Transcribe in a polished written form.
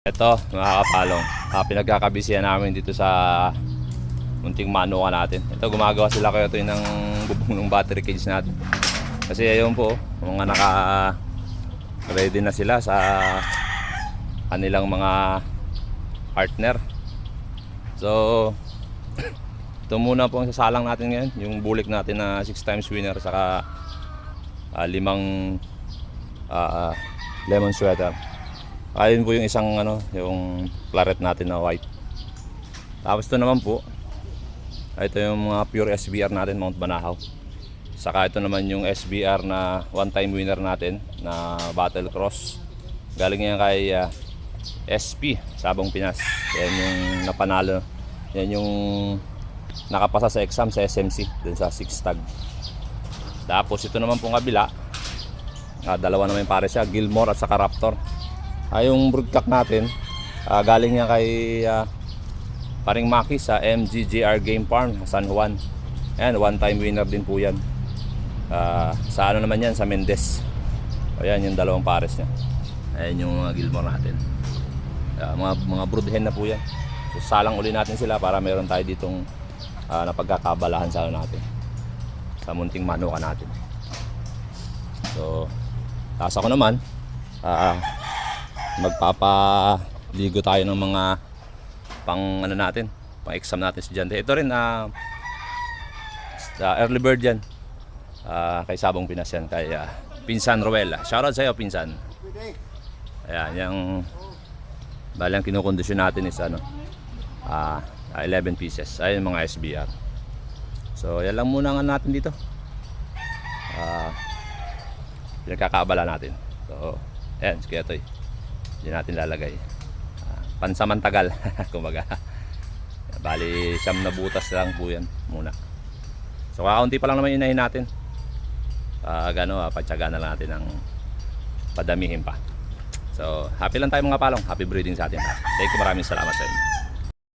Ito mga kapalong, pinagkakabisihan namin dito sa munting manuka natin. Ito gumagawa sila kayo ito ng bubong ng battery cage natin. Kasi ayun po, mga naka ready na sila sa kanilang mga partner. So ito muna po ang sasalang natin ngayon, yung bulik natin na 6 times winner saka 5 lemon sweater. Ayun po yung isang yung claret natin na white. Tapos ito naman po, ito yung mga pure SBR natin, Mount Banahaw. Saka ito naman yung SBR na one time winner natin na Battle Cross. Galing yan kay SP Sabong Pinas. Yan yung napanalo. Yan yung nakapasa sa exam sa SMC dun sa 6 tag. Tapos ito naman pong kabila, dalawa naman yung pare siya, Gilmore at saka Raptor. Yung broodcock natin, galing yan kay Paring Maki sa MGJR Game Farm San Juan. Ayan, one time winner din po yan. Sa naman yan, sa Mendez. Ayan yung dalawang pares niya. Ayan yung mga Gilmore natin. Mga broodhen na po yan. So salang uli natin sila para meron tayo ditong napagkakabalahan sa natin, sa munting manuka natin. So tapos ako naman magpapaligo tayo ng mga pang natin, pang exam natin estudyante. Ito rin early bird yan, kay Sabong Pinas yan, kay Pinsan Ruela. Shoutout sa iyo, Pinsan. Ayan, yung balang kinukondisyon natin is 11 pieces. Ayun mga SBR. So yan lang muna nga natin dito, pinagkakaabala natin. So ayan, sige ito hindi natin lalagay, pansamantagal. Kumbaga bali siyam na butas lang po yan muna. So kakaunti pa lang naman inahin natin, pagtsaga na lang natin ng padamihin pa. So happy lang tayo mga palong, happy breeding sa atin. Thank you, maraming salamat sa inyo.